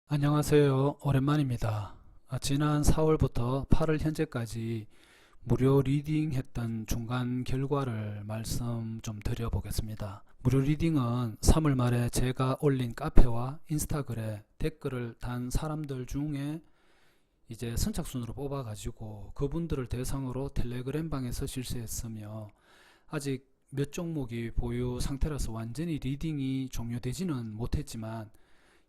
안녕하세요. 오랜만입니다. 지난 4월부터 8월 현재까지 무료 리딩했던 중간 결과를 말씀 좀 드려보겠습니다. 무료 리딩은 3월 말에 제가 올린 카페와 인스타글에 댓글을 단 사람들 중에 이제 선착순으로 뽑아가지고 그분들을 대상으로 텔레그램 방에서 실시했으며, 아직 몇 종목이 보유 상태라서 완전히 리딩이 종료되지는 못했지만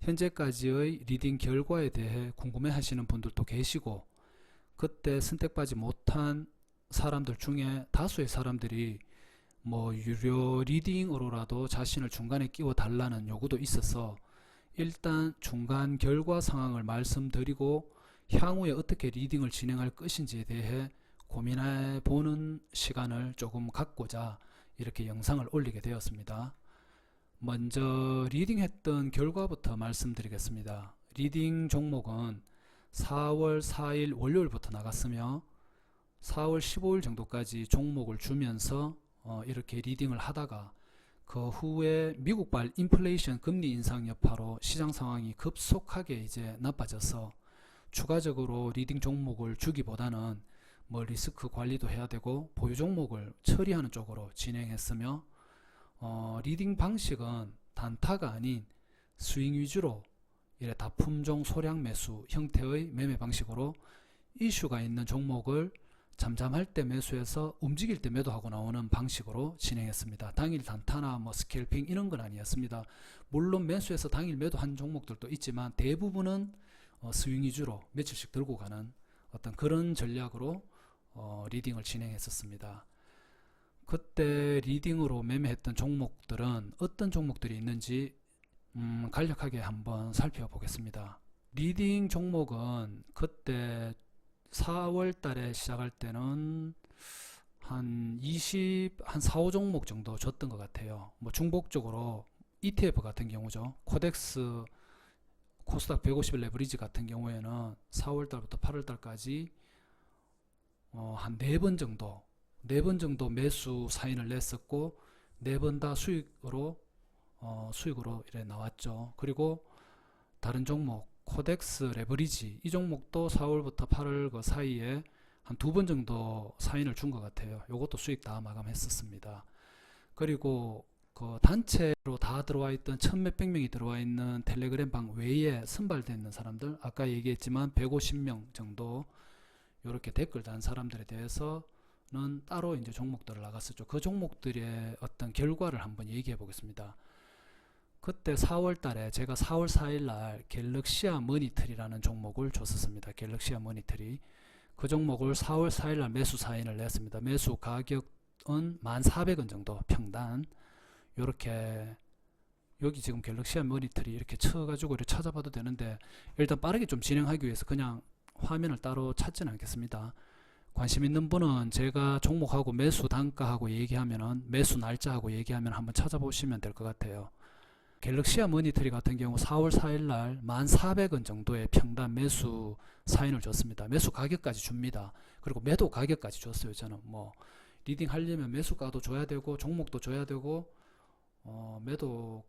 현재까지의 리딩 결과에 대해 궁금해 하시는 분들도 계시고, 그때 선택받지 못한 사람들 중에 다수의 사람들이 유료 리딩으로라도 자신을 중간에 끼워 달라는 요구도 있어서 일단 중간 결과 상황을 말씀드리고 향후에 어떻게 리딩을 진행할 것인지에 대해 고민해 보는 시간을 조금 갖고자 이렇게 영상을 올리게 되었습니다. 먼저 리딩했던 결과부터 말씀드리겠습니다. 리딩 종목은 4월 4일 월요일부터 나갔으며 4월 15일 정도까지 종목을 주면서 이렇게 리딩을 하다가 그 후에 미국발 인플레이션 금리 인상 여파로 시장 상황이 급속하게 이제 나빠져서 추가적으로 리딩 종목을 주기보다는 리스크 관리도 해야 되고 보유 종목을 처리하는 쪽으로 진행했으며, 리딩 방식은 단타가 아닌 스윙 위주로 이래 다품종 소량 매수 형태의 매매 방식으로 이슈가 있는 종목을 잠잠할 때 매수해서 움직일 때 매도하고 나오는 방식으로 진행했습니다. 당일 단타나 스캘핑 이런 건 아니었습니다. 물론 매수해서 당일 매도한 종목들도 있지만 대부분은 스윙 위주로 며칠씩 들고 가는 어떤 그런 전략으로 리딩을 진행했었습니다. 그때 리딩으로 매매했던 종목들은 어떤 종목들이 있는지 간략하게 한번 살펴보겠습니다. 리딩 종목은 그때 4월 달에 시작할 때는 한 4, 5종목 정도 줬던 것 같아요. 중복적으로 ETF 같은 경우죠. 코덱스 코스닥 150일 레버리지 같은 경우에는 4월 달부터 8월 달까지 한 4번 정도 매수 사인을 냈었고 4번 다 수익으로 이래 나왔죠. 그리고 다른 종목 코덱스 레버리지 이 종목도 4월부터 8월 그 사이에 한 2번 정도 사인을 준 것 같아요. 요것도 수익 다 마감했었습니다. 그리고 그 단체로 다 들어와 있던 천 몇백 명이 들어와 있는 텔레그램 방 외에 선발되어 있는 사람들, 아까 얘기했지만 150명 정도 이렇게 댓글 단 사람들에 대해서는 따로 이제 종목들을 나갔었죠. 그 종목들의 어떤 결과를 한번 얘기해 보겠습니다. 그때 4월 달에 제가 4월 4일 날 갤럭시아 머니터리라는 종목을 줬었습니다. 갤럭시아 머니터리. 그 종목을 4월 4일 날 매수 사인을 냈습니다. 매수 가격은 1,400원 정도 평단. 요렇게 여기 지금 갤럭시아 머니터리 이렇게 쳐가지고 이렇게 찾아봐도 되는데, 일단 빠르게 좀 진행하기 위해서 그냥 화면을 따로 찾지는 않겠습니다. 관심 있는 분은 제가 종목하고 매수 단가하고 얘기하면은 매수 날짜하고 얘기하면 한번 찾아보시면 될 것 같아요. 갤럭시아 머니터리 같은 경우 4월 4일 날 1,400원 정도의 평단 매수 사인을 줬습니다. 매수 가격까지 줍니다. 그리고 매도 가격까지 줬어요. 저는 리딩 하려면 매수가도 줘야 되고 종목도 줘야 되고 매도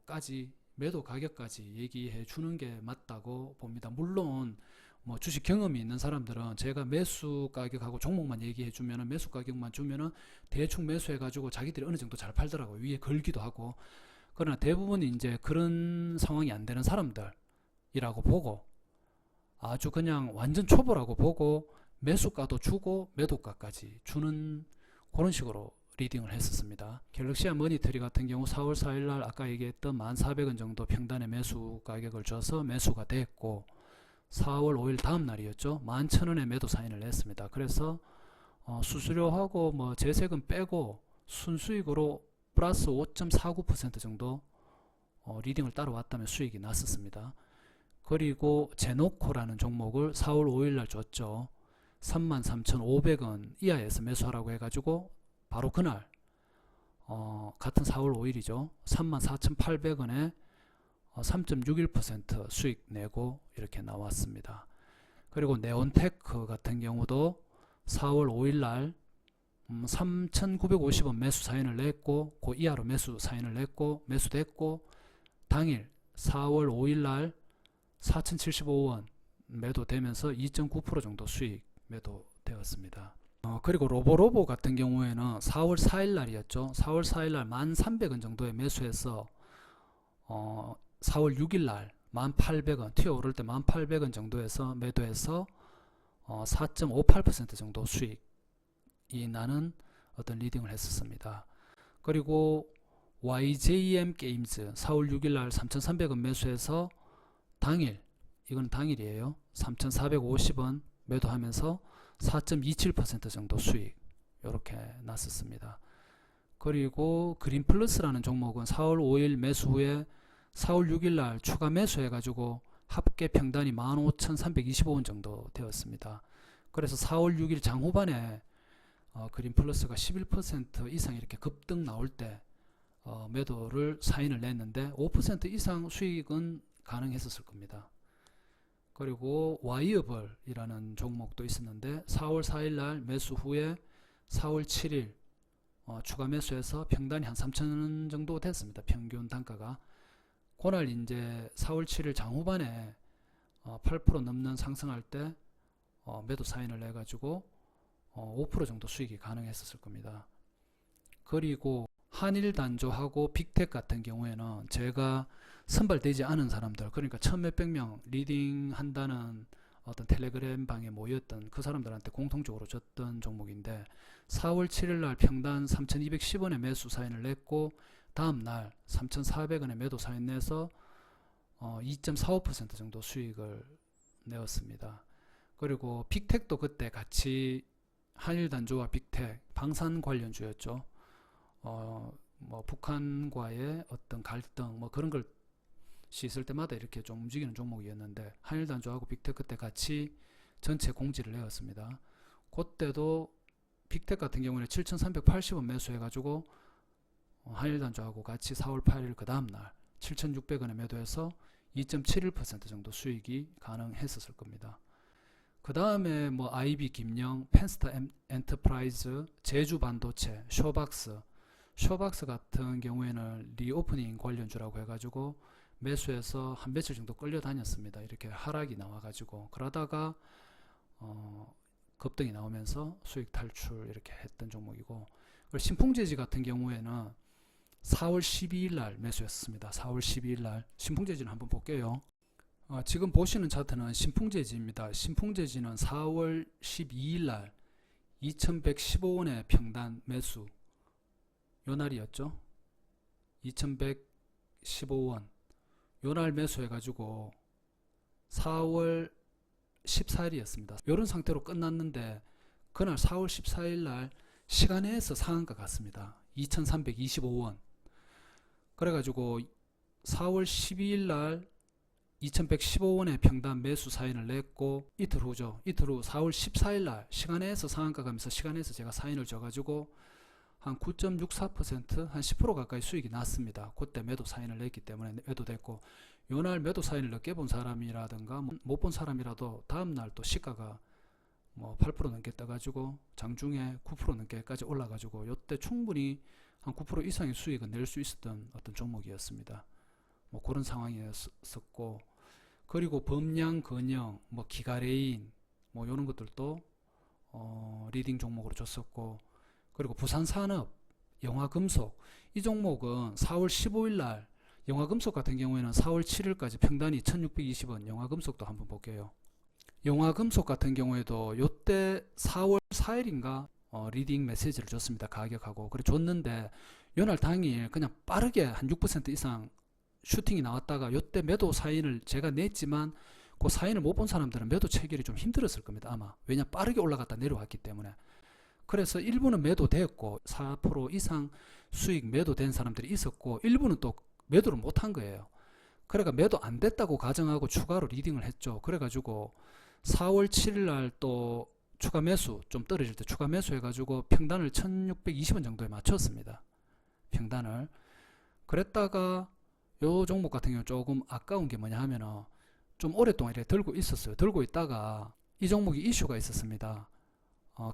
가격까지 얘기해 주는 게 맞다고 봅니다. 물론 주식 경험이 있는 사람들은 제가 매수 가격하고 종목만 얘기해 주면은 매수 가격만 주면은 대충 매수해 가지고 자기들이 어느 정도 잘 팔더라고요. 위에 걸기도 하고. 그러나 대부분 이제 그런 상황이 안 되는 사람들이라고 보고, 아주 그냥 완전 초보라고 보고 매수가도 주고 매도가까지 주는 그런 식으로 리딩을 했었습니다. 갤럭시아 머니터리 같은 경우 4월 4일 날 아까 얘기했던 1,400원 정도 평단의 매수 가격을 줘서 매수가 됐고, 4월 5일 다음 날이었죠. 11,000원에 매도 사인을 냈습니다. 그래서 수수료하고 재세금 빼고 순수익으로 플러스 5.49% 정도 리딩을 따라왔다면 수익이 났었습니다. 그리고 제노코라는 종목을 4월 5일 날 줬죠. 33,500원 이하에서 매수하라고 해가지고 바로 그날 같은 4월 5일이죠. 34,800원에 3.61% 수익 내고 이렇게 나왔습니다. 그리고 네온테크 같은 경우도 4월 5일 날 3,950원 매수 사인을 냈고 그 이하로 매수 사인을 냈고 매수됐고, 당일 4월 5일 날 4,075원 매도되면서 2.9% 정도 수익 매도되었습니다. 그리고 로보로보 같은 경우에는 4월 4일 날이었죠. 4월 4일 날 1,300원 정도에 매수해서 4월 6일 날 1,800원 튀어오를 때 1,800원 정도에서 매도해서 4.58% 정도 수익이 나는 어떤 리딩을 했었습니다. 그리고 YJM 게임즈 4월 6일 날 3,300원 매수해서 당일, 이건 당일이에요. 3,450원 매도하면서 4.27% 정도 수익 이렇게 났었습니다. 그리고 그린플러스라는 종목은 4월 5일 매수 후에 4월 6일 날 추가 매수해 가지고 합계 평단이 15,325원 정도 되었습니다. 그래서 4월 6일 장후반에 그린플러스가 11% 이상 이렇게 급등 나올 때 매도를 사인을 냈는데 5% 이상 수익은 가능했었을 겁니다. 그리고 와이어블이라는 종목도 있었는데 4월 4일 날 매수 후에 4월 7일 추가 매수해서 평단이 한 3,000원 정도 됐습니다. 평균 단가가. 그날 이제 4월 7일 장후반에 8% 넘는 상승할 때 매도 사인을 내 가지고 5% 정도 수익이 가능했었을 겁니다. 그리고 한일단조하고 빅텍 같은 경우에는 제가 선발되지 않은 사람들, 그러니까 1,000몇백 명 리딩 한다는 어떤 텔레그램 방에 모였던 그 사람들한테 공통적으로 줬던 종목인데 4월 7일 날 평단 3,210원에 매수 사인을 냈고 다음 날 3,400원에 매도 사인 내서 2.45% 정도 수익을 내었습니다. 그리고 빅텍도 그때 같이 한일단조와 빅텍 방산 관련주였죠. 뭐 북한과의 어떤 갈등 뭐 그런 것이 있을 때마다 이렇게 좀 움직이는 종목이었는데 한일단조하고 빅텍 그때 같이 전체 공지를 내었습니다. 그때도 빅텍 같은 경우는 7,380원 매수해 가지고 한일단조하고 같이 4월 8일 그 다음날 7,600원에 매도해서 2.71% 정도 수익이 가능했었을 겁니다. 그 다음에 뭐 IB 김영, 펜스타 엔터프라이즈, 제주반도체, 쇼박스 같은 경우에는 리오프닝 관련주라고 해가지고 매수해서 한 며칠 정도 끌려다녔습니다. 이렇게 하락이 나와가지고 그러다가 급등이 나오면서 수익 탈출 이렇게 했던 종목이고, 신풍재지 같은 경우에는 4월 12일 날 매수했습니다. 4월 12일 날 신풍재지는 한번 볼게요. 지금 보시는 차트는 신풍재지입니다. 신풍재지는 4월 12일 날 2,115원의 평단 매수 요 날이었죠. 2,115원 요날 매수해 가지고 4월 14일이었습니다. 이런 상태로 끝났는데 그날 4월 14일 날 시간에서 상한가 갔습니다. 2,325원. 그래가지고 4월 12일 날 2,115원의 평단 매수 사인을 냈고 이틀 후죠. 이틀 후 4월 14일 날 시간에서 상한가 가면서 시간에서 제가 사인을 줘가지고 한 9.64% 한 10% 가까이 수익이 났습니다. 그때 매도 사인을 냈기 때문에 매도됐고, 요날 매도 사인을 늦게 본 사람이라든가 못 본 사람이라도 다음날 또 시가가 뭐 8% 넘게 떠가지고 장중에 9% 넘게까지 올라가지고 요때 충분히 한 9% 이상의 수익을 낼 수 있었던 어떤 종목이었습니다. 뭐 그런 상황이었었고, 그리고 범양 근영, 뭐 기가레인 뭐 요런 것들도 리딩 종목으로 줬었고, 그리고 부산산업, 영화금속 이 종목은 4월 15일 날 영화금속 같은 경우에는 4월 7일까지 평단이 1,620원. 영화금속도 한번 볼게요. 영화금속 같은 경우에도 요때 4월 4일인가 리딩 메시지를 줬습니다. 가격하고. 그래 줬는데 요날 당일 그냥 빠르게 한 6% 이상 슈팅이 나왔다가 요때 매도 사인을 제가 냈지만 그 사인을 못 본 사람들은 매도 체결이 좀 힘들었을 겁니다. 아마. 왜냐 빠르게 올라갔다 내려왔기 때문에. 그래서 일부는 매도됐고 4% 이상 수익 매도된 사람들이 있었고, 일부는 또 매도를 못한 거예요. 그러니까 매도 안 됐다고 가정하고 추가로 리딩을 했죠. 그래가지고 4월 7일 날 또 추가 매수 좀 떨어질 때 추가 매수 해가지고 평단을 1,620원 정도에 맞췄습니다. 평단을. 그랬다가 요 종목 같은 경우 조금 아까운 게 뭐냐 하면은 좀 오랫동안 이렇게 들고 있었어요. 들고 있다가 이 종목이 이슈가 있었습니다.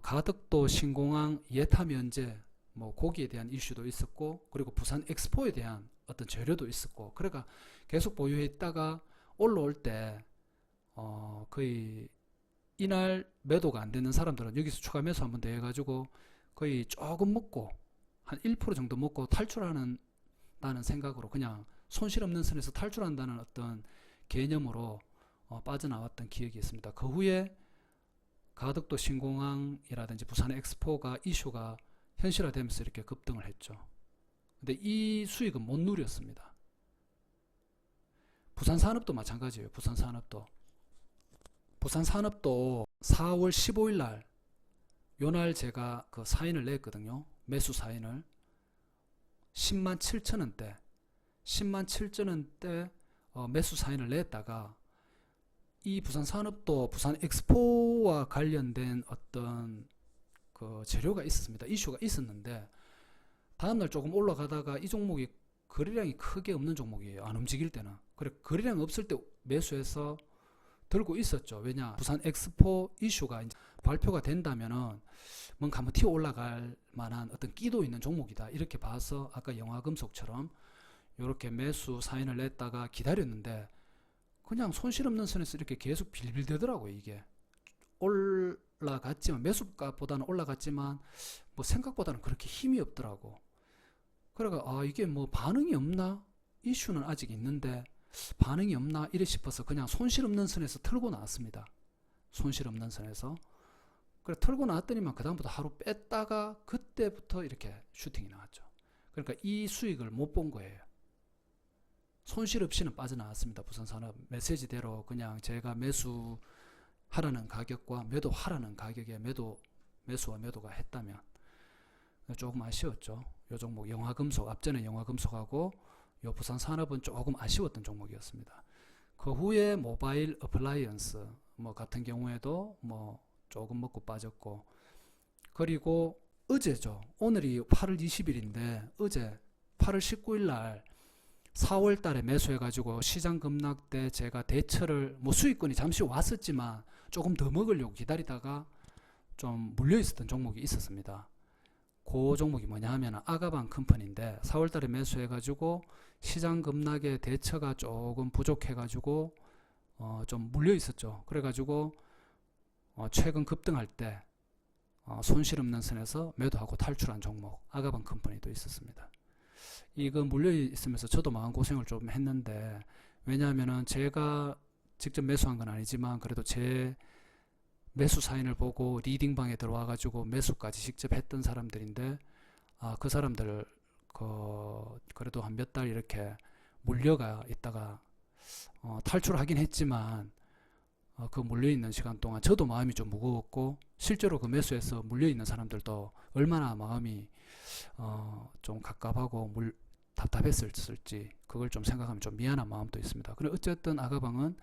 가덕도 신공항 예타 면제 뭐 거기에 대한 이슈도 있었고, 그리고 부산 엑스포에 대한 어떤 재료도 있었고, 그러니까 계속 보유해 있다가 올라올 때 거의 이날 매도가 안 되는 사람들은 여기서 추가 매수 한번 더 해가지고 거의 조금 먹고 한 1% 정도 먹고 탈출하는 다는 생각으로 그냥 손실 없는 선에서 탈출한다는 어떤 개념으로 빠져나왔던 기억이 있습니다. 그 후에 가덕도 신공항이라든지 부산 엑스포가 이슈가 현실화되면서 이렇게 급등을 했죠. 근데 이 수익은 못 누렸습니다. 부산산업도 마찬가지예요. 부산산업도 4월 15일 날 요날 제가 그 사인을 냈거든요. 매수 사인을 10만 7천 원대 10만 7천 원대 매수 사인을 냈다가 이 부산산업도 부산 엑스포와 관련된 어떤 그 재료가 있었습니다. 이슈가 있었는데 다음날 조금 올라가다가 이 종목이 거래량이 크게 없는 종목이에요. 안 움직일 때는. 그래 거래량 없을 때 매수해서 들고 있었죠. 왜냐 부산 엑스포 이슈가 이제 발표가 된다면은 뭔가 한번 튀어 올라갈 만한 어떤 끼도 있는 종목이다 이렇게 봐서 아까 영화금속처럼 이렇게 매수 사인을 냈다가 기다렸는데 그냥 손실 없는 선에서 이렇게 계속 빌빌대더라고요. 이게 올라갔지만 매수가보다는 올라갔지만 뭐 생각보다는 그렇게 힘이 없더라고. 그래가 이게 뭐 반응이 없나, 이슈는 아직 있는데 반응이 없나 이래 싶어서 그냥 손실 없는 선에서 털고 나왔습니다. 손실 없는 선에서. 그래 털고 나왔더니만 그 다음부터 하루 뺐다가 그때부터 이렇게 슈팅이 나왔죠. 그러니까 이 수익을 못 본 거예요. 손실 없이는 빠져나왔습니다. 부산산업 메시지대로 그냥 제가 매수하라는 가격과 매도하라는 가격에 매수와 매도가 했다면 조금 아쉬웠죠. 요 종목 영화금속, 앞전에 영화금속하고 요 부산산업은 조금 아쉬웠던 종목이었습니다. 그 후에 모바일 어플라이언스 뭐 같은 경우에도 뭐 조금 먹고 빠졌고, 그리고 어제죠. 오늘이 8월 20일인데 어제 8월 19일 날 4월 달에 매수해가지고 시장 급락 때 제가 대처를 뭐 수익권이 잠시 왔었지만 조금 더 먹으려고 기다리다가 좀 물려 있었던 종목이 있었습니다. 그 종목이 뭐냐 하면 아가방 컴퍼니인데 4월 달에 매수해가지고 시장 급락에 대처가 조금 부족해가지고 좀 물려 있었죠. 그래가지고 최근 급등할 때 손실 없는 선에서 매도하고 탈출한 종목 아가방 컴퍼니도 있었습니다. 이거 물려 있으면서 저도 마음고생을 좀 했는데, 왜냐하면은 제가 직접 매수한 건 아니지만 그래도 제 매수 사인을 보고 리딩방에 들어와 가지고 매수까지 직접 했던 사람들인데 그 사람들 그래도 한 몇 달 이렇게 물려가 있다가 탈출하긴 했지만 그 물려있는 시간 동안 저도 마음이 좀 무거웠고, 실제로 그 매수해서 물려있는 사람들도 얼마나 마음이 좀 갑갑하고 답답했을지 그걸 좀 생각하면 좀 미안한 마음도 있습니다. 그래 어쨌든 아가방은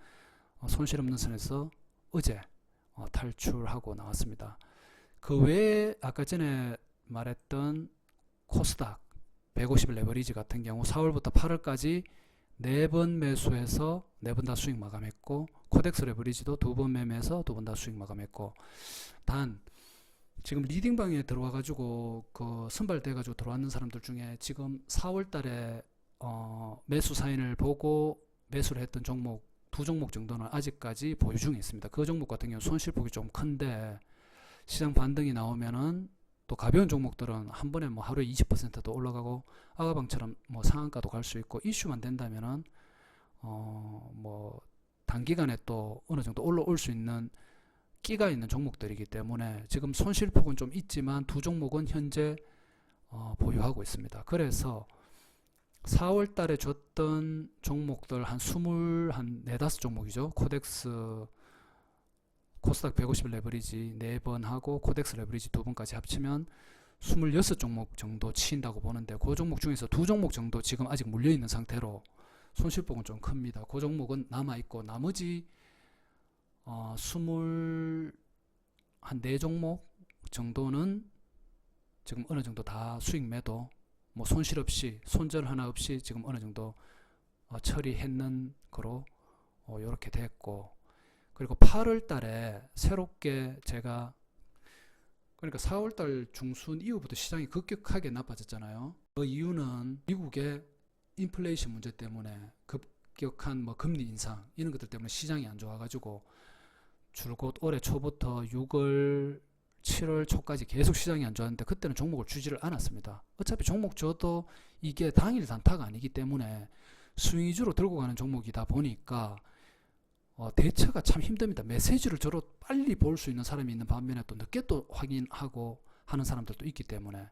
손실 없는 선에서 어제 탈출하고 나왔습니다. 그 외에 아까 전에 말했던 코스닥 150일 레버리지 같은 경우 4월부터 8월까지 4번 매수해서 4번 다 수익 마감했고, 코덱스 레버리지도 2번 매매해서 2번 다 수익 마감했고, 단 지금 리딩방에 들어와 가지고 그 선발돼 가지고 들어왔는 사람들 중에 지금 4월 달에 매수 사인을 보고 매수를 했던 종목 2종목 정도는 아직까지 보유 중에 있습니다. 그 종목 같은 경우 손실폭이 좀 큰데 시장 반등이 나오면은 또 가벼운 종목들은 한 번에 뭐 하루에 20%도 올라가고 아가방처럼 뭐 상한가도 갈 수 있고, 이슈만 된다면은 뭐 단기간에 또 어느 정도 올라올 수 있는 끼가 있는 종목들이기 때문에 지금 손실폭은 좀 있지만 2종목은 현재 보유하고 있습니다. 그래서 4월 달에 줬던 종목들 한 4-5종목이죠. 코스닥 150 레버리지 4번 하고 코덱스 레버리지 2번까지 합치면 26종목 정도 치인다고 보는데, 그 종목 중에서 2종목 정도 지금 아직 물려있는 상태로 손실폭은 좀 큽니다. 그 종목은 남아있고 나머지 4종목 정도는 지금 어느 정도 다 수익 매도, 뭐 손실 없이 손절 하나 없이 지금 어느 정도 처리했는 거로 이렇게 됐고, 그리고 8월 달에 새롭게 제가, 그러니까 4월 달 중순 이후부터 시장이 급격하게 나빠졌잖아요. 그 이유는 미국의 인플레이션 문제 때문에 급격한 뭐 금리 인상 이런 것들 때문에 시장이 안 좋아가지고 줄곧 올해 초부터 6월 7월 초까지 계속 시장이 안 좋았는데 그때는 종목을 주지를 않았습니다. 어차피 종목 줘도 이게 당일 단타가 아니기 때문에 스윙 위주로 들고 가는 종목이다 보니까 대처가 참 힘듭니다. 메시지를 저로 빨리 볼 수 있는 사람이 있는 반면에 또 늦게 또 확인하고 하는 사람들도 있기 때문에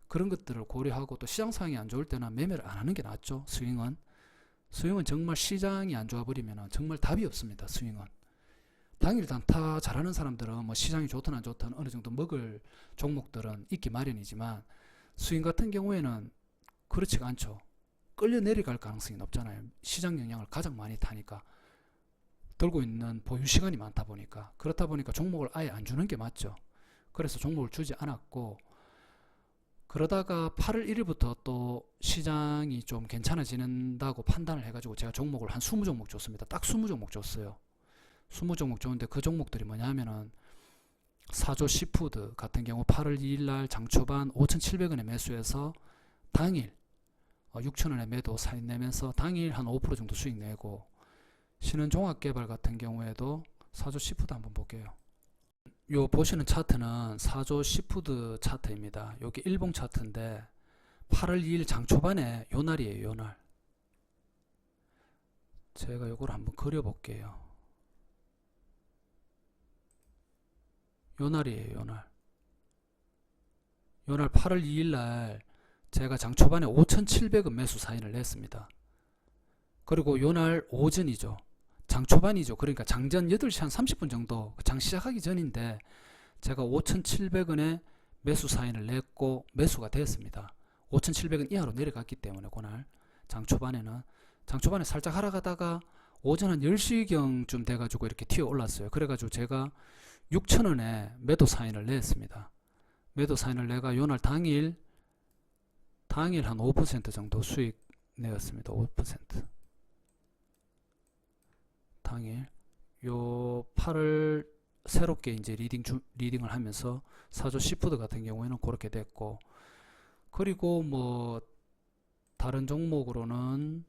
그런 것들을 고려하고 또 시장 상황이 안 좋을 때는 매매를 안 하는 게 낫죠. 스윙은 정말 시장이 안 좋아 버리면 정말 답이 없습니다. 스윙은 당일 단타 잘하는 사람들은 뭐 시장이 좋든 안 좋든 어느 정도 먹을 종목들은 있기 마련이지만 스윙 같은 경우에는 그렇지가 않죠. 끌려 내려갈 가능성이 높잖아요. 시장 영향을 가장 많이 타니까 들고 있는 보유 시간이 많다 보니까 그렇다 보니까 종목을 아예 안 주는 게 맞죠. 그래서 종목을 주지 않았고 그러다가 8월 1일부터 또 시장이 좀 괜찮아지는다고 판단을 해가지고 제가 종목을 한 20종목 줬습니다. 딱 20종목 줬어요. 20종목 줬는데 그 종목들이 뭐냐 하면은 사조 시푸드 같은 경우 8월 2일날 장초반 5,700원에 매수해서 당일 6,000원에 매도 사인 내면서 당일 한 5% 정도 수익 내고 신은종합개발 같은 경우에도 사조 시푸드 한번 볼게요. 요 보시는 차트는 사조 시푸드 차트입니다. 여기 일봉 차트인데 8월 2일 장초반에 요 날이에요. 요 날. 제가 요걸 한번 그려볼게요. 요 날이에요. 요 날. 요 날 8월 2일 날 제가 장초반에 5,700원 매수 사인을 냈습니다. 그리고 요 날 오전이죠. 장초반이죠. 그러니까 장전 8시 한 30분 정도 장 시작하기 전인데 제가 5,700원에 매수 사인을 냈고 매수가 됐습니다. 5,700원 이하로 내려갔기 때문에 그날 장초반에 살짝 하락하다가 오전 한 10시경쯤 돼가지고 이렇게 튀어 올랐어요. 그래가지고 제가 6,000원에 매도 사인을 냈습니다. 매도 사인을 내가 요날 당일 한 5% 정도 수익 내었습니다. 5%. 당일 요 8월 새롭게 이제 리딩을 하면서 사조 시푸드 같은 경우에는 그렇게 됐고 그리고 뭐 다른 종목으로는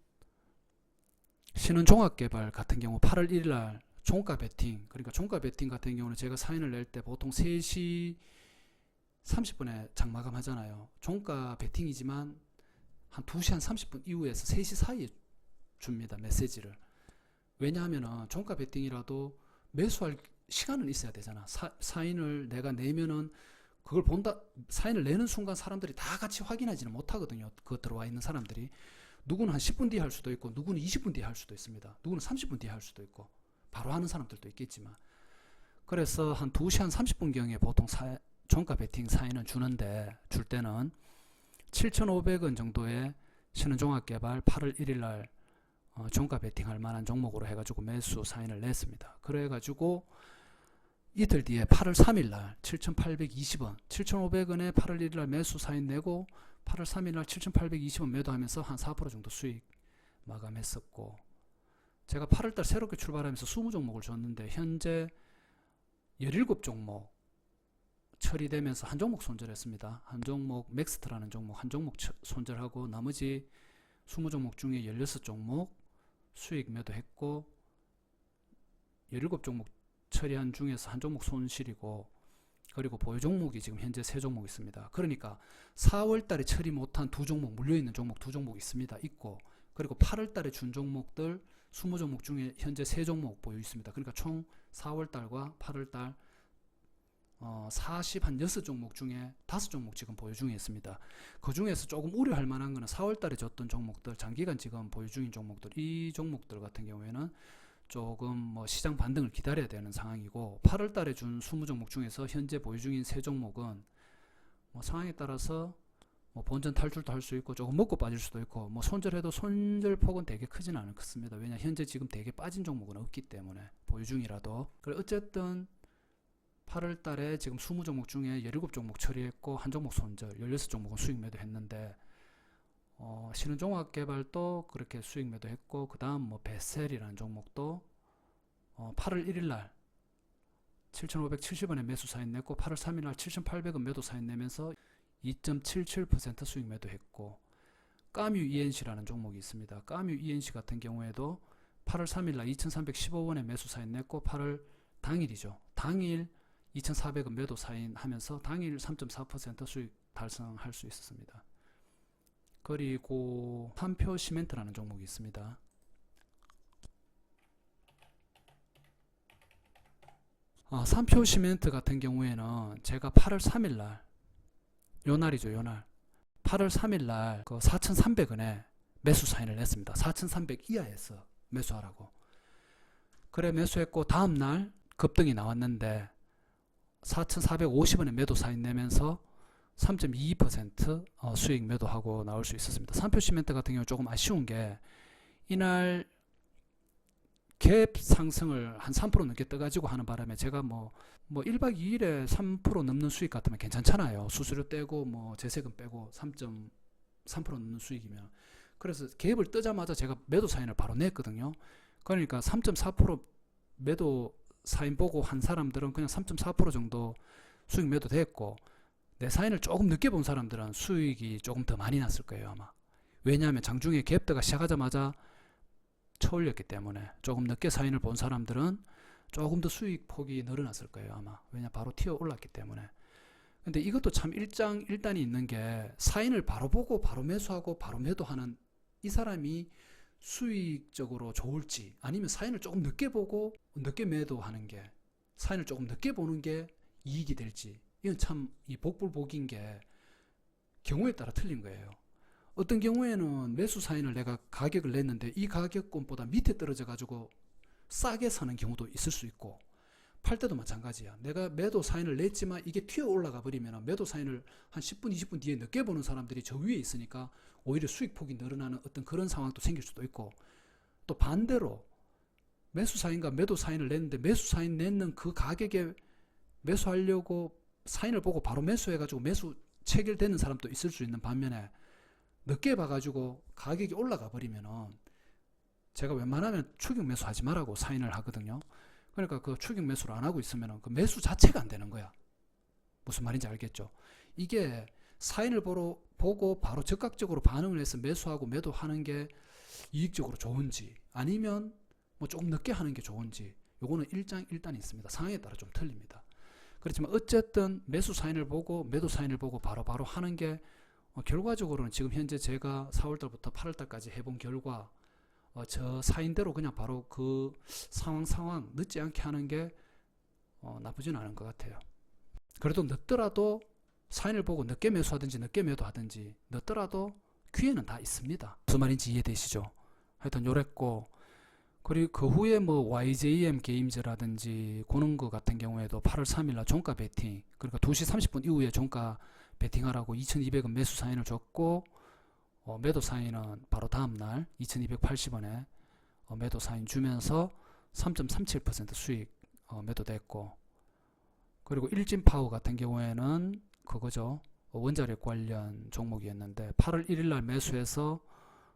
신은종합개발 같은 경우 8월 1일 날 종가 베팅 그러니까 종가 베팅 같은 경우는 제가 사인을 낼 때 보통 3시 30분에 장마감 하잖아요. 종가 베팅이지만 한 2시 한 30분 이후에서 3시 사이에 줍니다. 메시지를. 왜냐하면 종가 베팅이라도 매수할 시간은 있어야 되잖아. 사인을 내가 내면은 그걸 본다. 사인을 내는 순간 사람들이 다 같이 확인하지는 못하거든요. 그 들어와 있는 사람들이 누구는 한 10분 뒤에 할 수도 있고 누구는 20분 뒤에 할 수도 있습니다. 누구는 30분 뒤에 할 수도 있고 바로 하는 사람들도 있겠지만 그래서 한 2시 한 30분경에 보통 종가 베팅 사인을 주는데 줄 때는 7,500원 정도의 신은종합개발 8월 1일 날 종가 베팅할 만한 종목으로 해가지고 매수 사인을 냈습니다. 그래가지고 이틀 뒤에 8월 3일 날 7,820원 7,500원에 8월 1일 날 매수 사인 내고 8월 3일 날 7,820원 매도하면서 한 4% 정도 수익 마감했었고 제가 8월 달 새롭게 출발하면서 20종목을 줬는데 현재 17종목 처리되면서 한 종목 손절했습니다. 한 종목 맥스트라는 종목 한 종목 손절하고 나머지 20종목 중에 16종목 수익 매도했고 17종목 처리한 중에서 한 종목 손실이고 그리고 보유 종목이 지금 현재 3종목 있습니다. 그러니까 4월달에 처리 못한 2종목 물려있는 종목 2종목 있습니다. 있고 그리고 8월달에 준 종목들 20종목 중에 현재 3종목 보유 있습니다. 그러니까 총 4월달과 8월달 46종목 중에 5종목 지금 보유 중에 있습니다. 그 중에서 조금 우려할 만한 거는 4월달에 줬던 종목들 장기간 지금 보유 중인 종목들 이 종목들 같은 경우에는 조금 뭐 시장 반등을 기다려야 되는 상황이고 8월달에 준 20종목 중에서 현재 보유 중인 3종목은 뭐 상황에 따라서 뭐 본전 탈출도 할 수 있고 조금 먹고 빠질 수도 있고 뭐 손절해도 손절폭은 되게 크지는 않습니다. 왜냐 현재 지금 되게 빠진 종목은 없기 때문에 보유 중이라도 그래 어쨌든 8월 달에 지금 20종목 중에 17종목 처리했고 한 종목 손절 16종목은 수익 매도했는데 신은종합개발도 그렇게 수익 매도했고 그 다음 뭐 베셀이라는 종목도 8월 1일 날 7,570원에 매수 사인 냈고 8월 3일 날 7,800원 매도 사인 내면서 2.77% 수익 매도했고 까뮤 ENC라는 종목이 있습니다. 까뮤 ENC 같은 경우에도 8월 3일날 2315원에 매수 사인 냈고 8월 당일이죠. 당일 2400원 매도 사인 하면서 당일 3.4% 수익 달성할 수 있었습니다. 그리고 삼표 시멘트라는 종목이 있습니다. 삼표 시멘트 같은 경우에는 제가 8월 3일날 요 날이죠. 요 날 8월 3일날 그 4,300원에 매수 사인을 냈습니다. 4,300 이하에서 매수하라고. 그래 매수했고 다음날 급등이 나왔는데 4,450원에 매도 사인 내면서 3.22% 수익 매도하고 나올 수 있었습니다. 삼표 시멘트 같은 경우 조금 아쉬운 게 이날 갭 상승을 한 3% 넘게 떠가지고 하는 바람에 제가 뭐 1박 2일에 3% 넘는 수익 같으면 괜찮잖아요. 수수료 떼고 뭐 재세금 빼고 3.3% 넘는 수익이면. 그래서 갭을 뜨자마자 제가 매도 사인을 바로 냈거든요. 그러니까 3.4% 매도 사인 보고 한 사람들은 그냥 3.4% 정도 수익 매도 됐고, 내 사인을 조금 늦게 본 사람들은 수익이 조금 더 많이 났을 거예요 아마. 왜냐하면 장중에 갭대가 시작하자마자 쳐올렸기 때문에. 조금 늦게 사인을 본 사람들은 조금 더 수익 폭이 늘어났을 거예요 아마. 왜냐 바로 튀어 올랐기 때문에. 근데 이것도 참 일단이 있는 게, 사인을 바로 보고 바로 매수하고 바로 매도하는 이 사람이 수익적으로 좋을지, 아니면 사인을 조금 늦게 보고 늦게 매도하는 게, 사인을 조금 늦게 보는 게 이익이 될지, 이건 참 이 복불복인 게 경우에 따라 틀린 거예요. 어떤 경우에는 매수 사인을 내가 가격을 냈는데 이 가격권보다 밑에 떨어져 가지고 싸게 사는 경우도 있을 수 있고, 팔 때도 마찬가지야. 내가 매도 사인을 냈지만 이게 튀어 올라가 버리면 매도 사인을 한 10분 20분 뒤에 늦게 보는 사람들이 저 위에 있으니까 오히려 수익폭이 늘어나는 어떤 그런 상황도 생길 수도 있고, 또 반대로 매수 사인과 매도 사인을 냈는데 매수 사인 냈는 그 가격에 매수하려고 사인을 보고 바로 매수해가지고 매수 체결되는 사람도 있을 수 있는 반면에, 늦게 봐가지고 가격이 올라가 버리면은 제가 웬만하면 추격 매수하지 말라고 사인을 하거든요. 그러니까 그 추격 매수를 안 하고 있으면은 그 매수 자체가 안 되는 거야. 무슨 말인지 알겠죠? 이게 사인을 보고 바로 즉각적으로 반응을 해서 매수하고 매도하는 게 이익적으로 좋은지, 아니면 뭐 조금 늦게 하는 게 좋은지, 요거는 일단이 있습니다. 상황에 따라 좀 틀립니다. 그렇지만 어쨌든 매수 사인을 보고 매도 사인을 보고 바로바로 하는 게 결과적으로는 지금 현재 제가 4월달부터 8월달까지 해본 결과, 저 사인대로 그냥 바로 그 상황 늦지 않게 하는 게 나쁘진 않은 것 같아요. 그래도 늦더라도 사인을 보고 늦게 매수하든지 늦게 매도하든지 늦더라도 기회는 다 있습니다. 무슨 말인지 이해되시죠? 하여튼 요랬고, 그리고 그 후에 뭐 YJM 게임즈라든지 그런 거 같은 경우에도 8월 3일날 종가 베팅, 그러니까 2시 30분 이후에 종가 베팅하라고 2200원 매수 사인을 줬고, 매도 사인은 바로 다음날 2280원에 매도 사인 주면서 3.37% 수익 매도됐고, 그리고 일진파워 같은 경우에는 그거죠. 원자력 관련 종목이었는데 8월 1일날 매수해서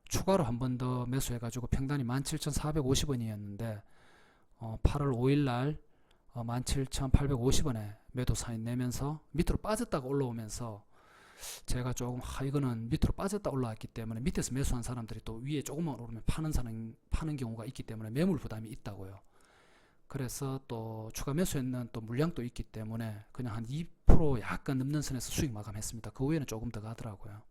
추가로 한 번 더 매수해가지고 평단이 17,450원이었는데 8월 5일날 17,850원에 매도 사인 내면서 밑으로 빠졌다가 올라오면서 제가 조금 이거는 밑으로 빠졌다 올라왔기 때문에 밑에서 매수한 사람들이 또 위에 조금만 오르면 파는 경우가 있기 때문에 매물 부담이 있다고요. 그래서 또 추가 매수했는 또 물량도 있기 때문에 그냥 한 2% 약간 넘는 선에서 수익 마감했습니다. 그 후에는 조금 더 가더라고요.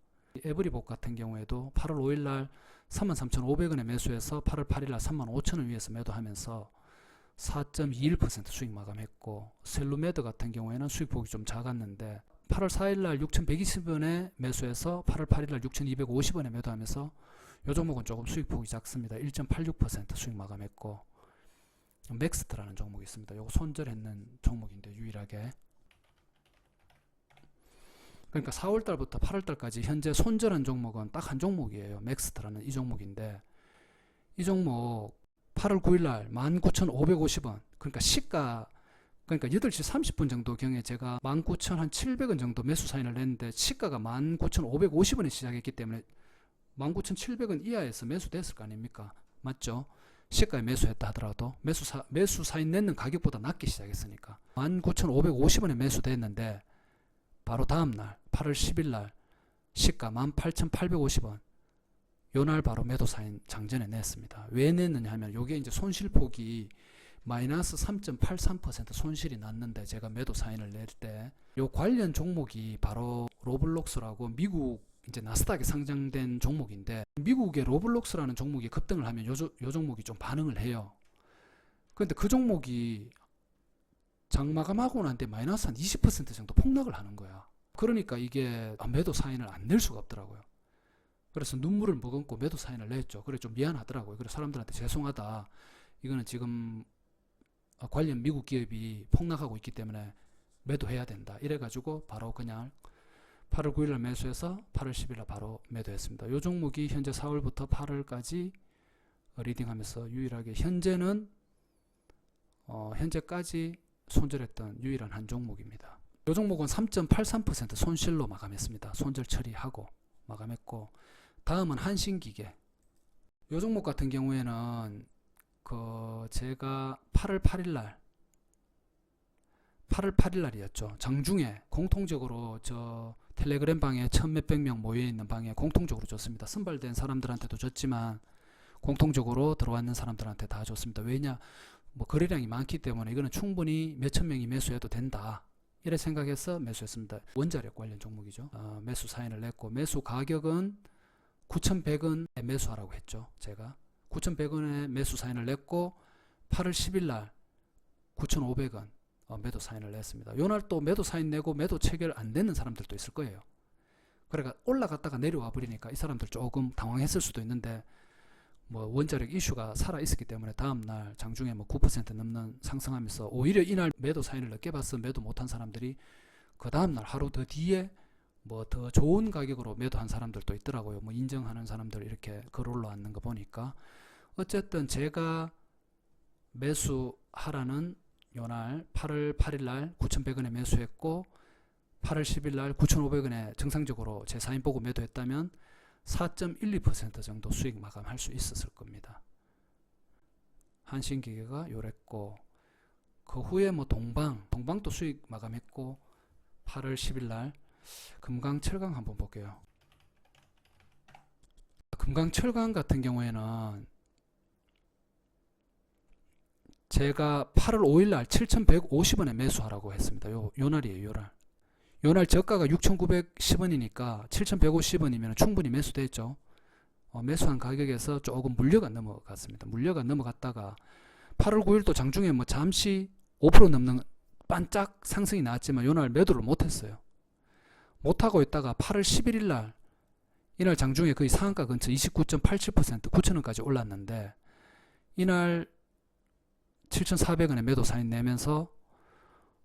에브리복 같은 경우에도 8월 5일날 33,500원에 매수해서 8월 8일날 35,000원 위에서 매도하면서 4.21% 수익 마감했고, 셀루메드 같은 경우에는 수익폭이 좀 작았는데 8월 4일날 6,120원에 매수해서 8월 8일날 6,250원에 매도하면서 이 종목은 조금 수익폭이 작습니다. 1.86% 수익 마감했고, 맥스트라는 종목이 있습니다. 요거 손절했는 종목인데 유일하게. 그러니까 4월달부터 8월달까지 현재 손절한 종목은 딱 한 종목이에요. 맥스트라는 이 종목인데, 이 종목 8월 9일날 19,550원, 그러니까 시가, 그러니까 8시 30분 정도 경에 제가 19,700원 정도 매수 사인을 냈는데 시가가 19,550원에 시작했기 때문에 19,700원 이하에서 매수됐을 거 아닙니까? 맞죠? 시가에 매수했다 하더라도 매수 사인 내는 가격보다 낮게 시작했으니까 19,550원에 매수됐는데 바로 다음날 8월 10일날 시가 18,850원, 요날 바로 매도 사인 장전에 냈습니다. 왜 냈느냐 하면 요게 이제 손실폭이 마이너스 3.83% 손실이 났는데 제가 매도 사인을 낼 때 요 관련 종목이 바로 로블록스라고 미국 이제 나스닥에 상장된 종목인데, 미국의 로블록스라는 종목이 급등을 하면 요 종목이 좀 반응을 해요. 그런데 그 종목이 장마감하고 난 뒤에 마이너스 한 20% 정도 폭락을 하는 거야. 그러니까 이게 매도 사인을 안 낼 수가 없더라고요. 그래서 눈물을 머금고 매도 사인을 냈죠. 그래 좀 미안하더라고요. 그래서 사람들한테 죄송하다. 이거는 지금 관련 미국 기업이 폭락하고 있기 때문에 매도해야 된다. 이래가지고 바로 그냥 8월 9일날 매수해서 8월 10일날 바로 매도했습니다. 이 종목이 현재 4월부터 8월까지 리딩하면서 유일하게 현재까지 손절했던 유일한 한 종목입니다. 이 종목은 3.83% 손실로 마감했습니다. 손절 처리하고 마감했고, 다음은 한신기계. 이 종목 같은 경우에는 제가 8월 8일날이었죠. 장중에 공통적으로 저 텔레그램 방에 1000몇백 명 모여있는 방에 공통적으로 줬습니다. 선발된 사람들한테도 줬지만 공통적으로 들어왔는 사람들한테 다 줬습니다. 왜냐? 거래량이 많기 때문에 이거는 충분히 몇천 명이 매수해도 된다. 이래 생각해서 매수했습니다. 원자력 관련 종목이죠. 매수 사인을 냈고, 매수 가격은 9,100원에 매수하라고 했죠. 제가 9,100원에 매수 사인을 냈고 8월 10일날 9,500원 매도 사인을 냈습니다. 요날 또 매도 사인 내고 매도 체결 안 되는 사람들도 있을 거예요. 그러니까 올라갔다가 내려와 버리니까 이 사람들 조금 당황했을 수도 있는데, 원자력 이슈가 살아 있었기 때문에 다음날 장중에 9% 넘는 상승하면서 오히려 이날 매도 사인을 늦게 봐서 매도 못한 사람들이 그 다음날 하루 더 뒤에 더 좋은 가격으로 매도한 사람들도 있더라고요. 인정하는 사람들 이렇게 글 올라왔는 거 보니까. 어쨌든 제가 매수하라는 요날 8월 8일날 9,100원에 매수했고 8월 10일날 9,500원에 정상적으로 제 사인 보고 매도했다면 4.12% 정도 수익 마감할 수 있었을 겁니다. 한신기계가 요랬고, 그 후에 동방도 수익 마감했고, 8월 10일날 금강철강 한번 볼게요. 금강철강 같은 경우에는 제가 8월 5일날 7,150원에 매수하라고 했습니다. 요 날이에요. 요날 저가가 6,910원이니까 7,150원이면 충분히 매수됐죠. 매수한 가격에서 조금 물려가 넘어갔습니다. 물려가 넘어갔다가 8월 9일도 장중에 잠시 5% 넘는 반짝 상승이 나왔지만 요날 매도를 못했어요. 못하고 있다가 8월 11일날 이날 장중에 거의 상한가 근처 29.87% 9,000원까지 올랐는데, 이날 7,400원에 매도 사인 내면서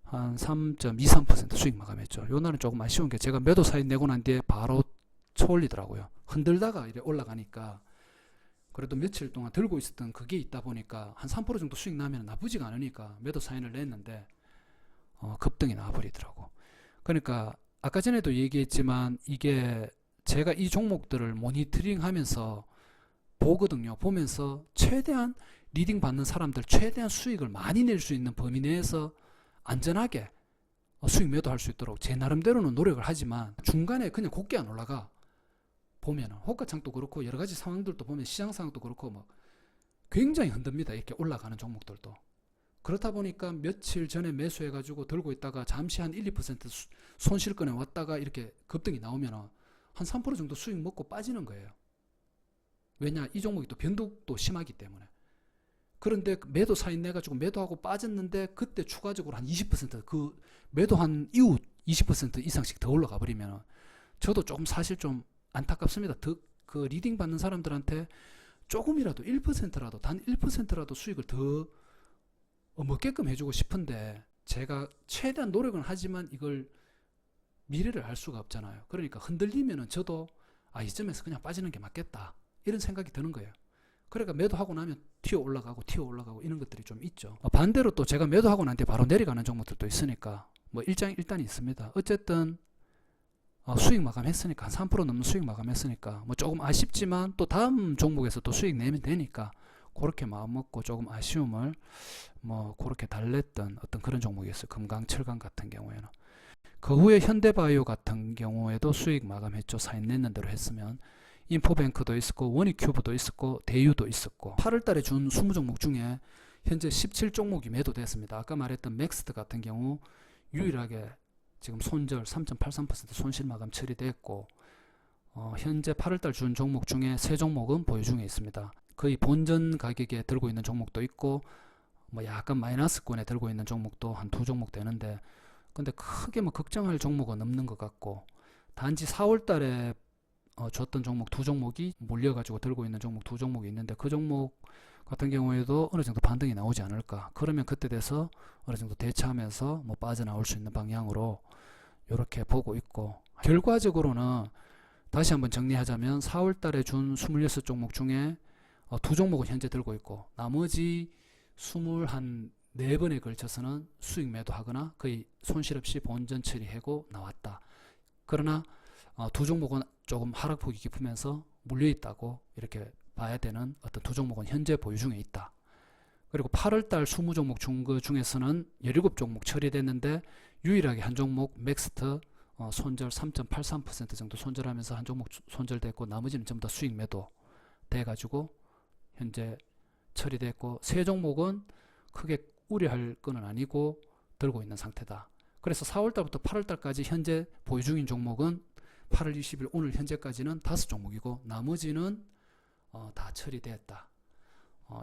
한 3.23% 수익 마감했죠. 요 날은 조금 아쉬운 게 제가 매도 사인 내고 난 뒤에 바로 쳐올리더라고요. 흔들다가 이래 올라가니까 그래도 며칠 동안 들고 있었던 그게 있다 보니까 한 3% 정도 수익 나면 나쁘지가 않으니까 매도 사인을 냈는데 급등이 나와버리더라고. 그러니까 아까 전에도 얘기했지만 이게 제가 이 종목들을 모니터링 하면서 보거든요. 보면서 최대한 리딩 받는 사람들 최대한 수익을 많이 낼 수 있는 범위 내에서 안전하게 수익 매도할 수 있도록 제 나름대로는 노력을 하지만, 중간에 그냥 곱게 안 올라가 보면은 호가창도 그렇고 여러 가지 상황들도 보면 시장 상황도 그렇고 굉장히 흔듭니다. 이렇게 올라가는 종목들도. 그렇다 보니까 며칠 전에 매수해 가지고 들고 있다가 잠시 한 1, 2% 손실권에 왔다가 이렇게 급등이 나오면 한 3% 정도 수익 먹고 빠지는 거예요. 왜냐? 이 종목이 또 변동도 심하기 때문에. 그런데 매도 사인 내가지고 매도하고 빠졌는데 그때 추가적으로 한 20% 매도한 이후 20% 이상씩 더 올라가 버리면 저도 조금 사실 좀 안타깝습니다. 그 리딩 받는 사람들한테 조금이라도 1%라도 단 1%라도 수익을 더 먹게끔 해주고 싶은데, 제가 최대한 노력은 하지만 이걸 미래를 알 수가 없잖아요. 그러니까 흔들리면은 저도 이쯤에서 그냥 빠지는 게 맞겠다 이런 생각이 드는 거예요. 그러니까 매도하고 나면 튀어 올라가고 이런 것들이 좀 있죠. 반대로 또 제가 매도하고 난 뒤에 바로 내려가는 종목들도 있으니까 일단이 있습니다. 어쨌든 수익 마감했으니까 한 3% 넘는 수익 마감했으니까 조금 아쉽지만 또 다음 종목에서 또 수익 내면 되니까 그렇게 마음먹고 조금 아쉬움을 그렇게 달랬던 어떤 그런 종목이었어요. 금강, 철강 같은 경우에는. 그 후에 현대바이오 같은 경우에도 수익 마감했죠. 사인 냈는 대로 했으면. 인포뱅크도 있었고 원익큐브도 있었고 대유도 있었고 8월달에 준 20종목 중에 현재 17종목이 매도됐습니다. 아까 말했던 맥스트 같은 경우 유일하게 지금 손절 3.83% 손실 마감 처리됐고 현재 8월달 준 종목 중에 3종목은 보유 중에 있습니다. 거의 본전 가격에 들고 있는 종목도 있고 뭐 약간 마이너스권에 들고 있는 종목도 한 2종목 되는데 근데 크게 뭐 걱정할 종목은 없는 것 같고 단지 4월달에 줬던 종목 2종목이 몰려가지고 들고 있는 종목 2종목이 있는데 그 종목 같은 경우에도 어느 정도 반등이 나오지 않을까. 그러면 그때 돼서 어느 정도 대처하면서 뭐 빠져나올 수 있는 방향으로 이렇게 보고 있고 결과적으로는 다시 한번 정리하자면 4월달에 준 26종목 중에 2종목은 현재 들고 있고 나머지 24번에 걸쳐서는 수익 매도하거나 거의 손실 없이 본전 처리하고 나왔다. 그러나 2종목은 조금 하락폭이 깊으면서 물려있다고 이렇게 봐야 되는 어떤 2종목은 현재 보유 중에 있다. 그리고 8월달 20종목 준 그 중에서는 17종목 처리됐는데 유일하게 한 종목 맥스트 손절 3.83% 정도 손절하면서 한 종목 손절됐고 나머지는 전부 다 수익 매도 돼가지고 현재 처리됐고 3종목은 크게 우려할 건 아니고 들고 있는 상태다. 그래서 4월달부터 8월달까지 현재 보유 중인 종목은 8월 20일 오늘 현재까지는 5종목이고 나머지는 다 처리됐다.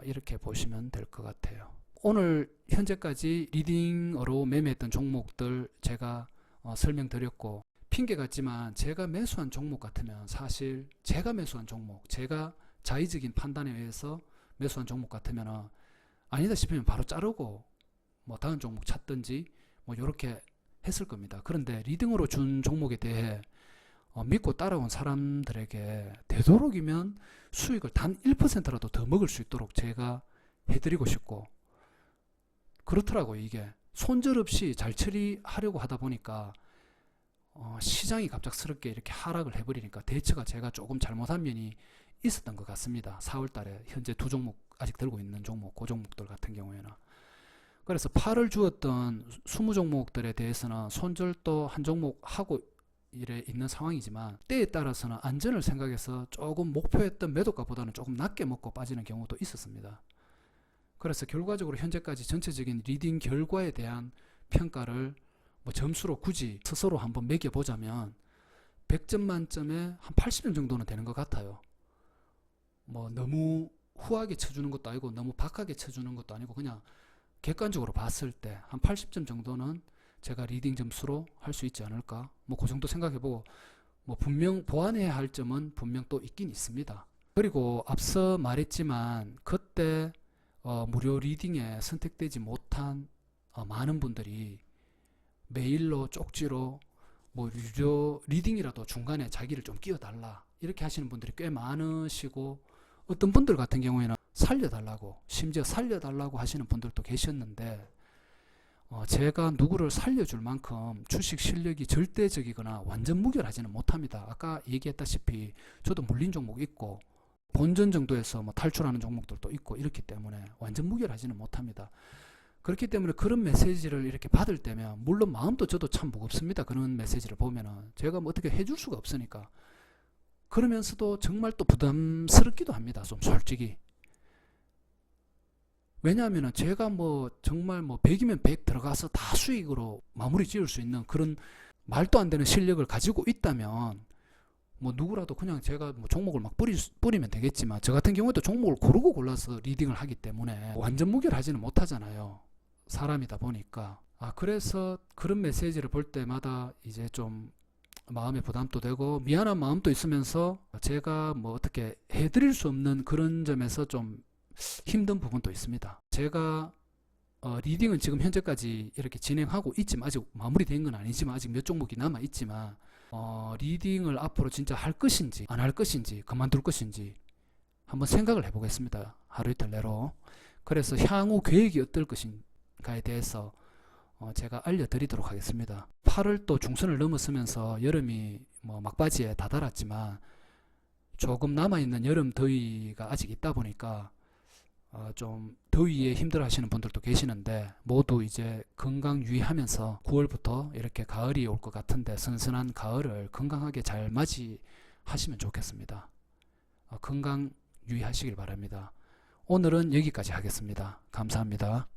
이렇게 보시면 될 것 같아요. 오늘 현재까지 리딩으로 매매했던 종목들 제가 설명드렸고 핑계 같지만 제가 매수한 종목 같으면 사실 제가 매수한 종목 제가 자의적인 판단에 의해서 매수한 종목 같으면 아니다 싶으면 바로 자르고 뭐 다른 종목 찾든지 뭐 이렇게 했을 겁니다. 그런데 리딩으로 준 종목에 대해 믿고 따라온 사람들에게 되도록이면 수익을 단 1%라도 더 먹을 수 있도록 제가 해드리고 싶고 그렇더라고요. 이게 손절 없이 잘 처리하려고 하다 보니까 시장이 갑작스럽게 이렇게 하락을 해버리니까 대처가 제가 조금 잘못한 면이 있었던 것 같습니다. 4월달에 현재 2종목 아직 들고 있는 종목 그 종목들 같은 경우에는 그래서 8월 주었던 20종목들에 대해서는 손절도 한 종목 하고 이래 있는 상황이지만 때에 따라서는 안전을 생각해서 조금 목표했던 매도가보다는 조금 낮게 먹고 빠지는 경우도 있었습니다. 그래서 결과적으로 현재까지 전체적인 리딩 결과에 대한 평가를 뭐 점수로 굳이 스스로 한번 매겨보자면 100점 만점에 한 80점 정도는 되는 것 같아요. 뭐 너무 후하게 쳐주는 것도 아니고 너무 박하게 쳐주는 것도 아니고 그냥 객관적으로 봤을 때 한 80점 정도는 제가 리딩 점수로 할 수 있지 않을까 뭐 그 정도 생각해보고 뭐 분명 보완해야 할 점은 분명 또 있긴 있습니다. 그리고 앞서 말했지만 그때 무료 리딩에 선택되지 못한 많은 분들이 메일로 쪽지로 뭐 유료 리딩이라도 중간에 자기를 좀 끼워달라 이렇게 하시는 분들이 꽤 많으시고 어떤 분들 같은 경우에는 살려달라고 심지어 살려달라고 하시는 분들도 계셨는데 제가 누구를 살려줄 만큼 주식 실력이 절대적이거나 완전 무결하지는 못합니다. 아까 얘기했다시피 저도 물린 종목 있고 본전 정도에서 뭐 탈출하는 종목들도 있고 이렇기 때문에 완전 무결하지는 못합니다. 그렇기 때문에 그런 메시지를 이렇게 받을 때면 물론 마음도 저도 참 무겁습니다. 그런 메시지를 보면은 제가 뭐 어떻게 해줄 수가 없으니까 그러면서도 정말 또 부담스럽기도 합니다. 좀 솔직히 왜냐하면 제가 뭐 정말 뭐 100이면 100 들어가서 다 수익으로 마무리 지을 수 있는 그런 말도 안 되는 실력을 가지고 있다면 뭐 누구라도 그냥 제가 뭐 종목을 막 뿌리면 되겠지만 저 같은 경우에도 종목을 고르고 골라서 리딩을 하기 때문에 완전 무결하지는 못하잖아요. 사람이다 보니까 그래서 그런 메시지를 볼 때마다 이제 좀 마음의 부담도 되고 미안한 마음도 있으면서 제가 뭐 어떻게 해드릴 수 없는 그런 점에서 좀 힘든 부분도 있습니다. 제가 리딩은 지금 현재까지 이렇게 진행하고 있지만 아직 마무리된 건 아니지만 아직 몇 종목이 남아 있지만 리딩을 앞으로 진짜 할 것인지 안 할 것인지 그만둘 것인지 한번 생각을 해보겠습니다. 하루 이틀 내로. 그래서 향후 계획이 어떨 것인가에 대해서 제가 알려드리도록 하겠습니다. 8월 또 중순을 넘어서면서 여름이 뭐 막바지에 다다랐지만 조금 남아있는 여름 더위가 아직 있다 보니까 좀 더위에 힘들어 하시는 분들도 계시는데 모두 이제 건강 유의하면서 9월부터 이렇게 가을이 올 것 같은데 선선한 가을을 건강하게 잘 맞이하시면 좋겠습니다. 건강 유의하시길 바랍니다. 오늘은 여기까지 하겠습니다. 감사합니다.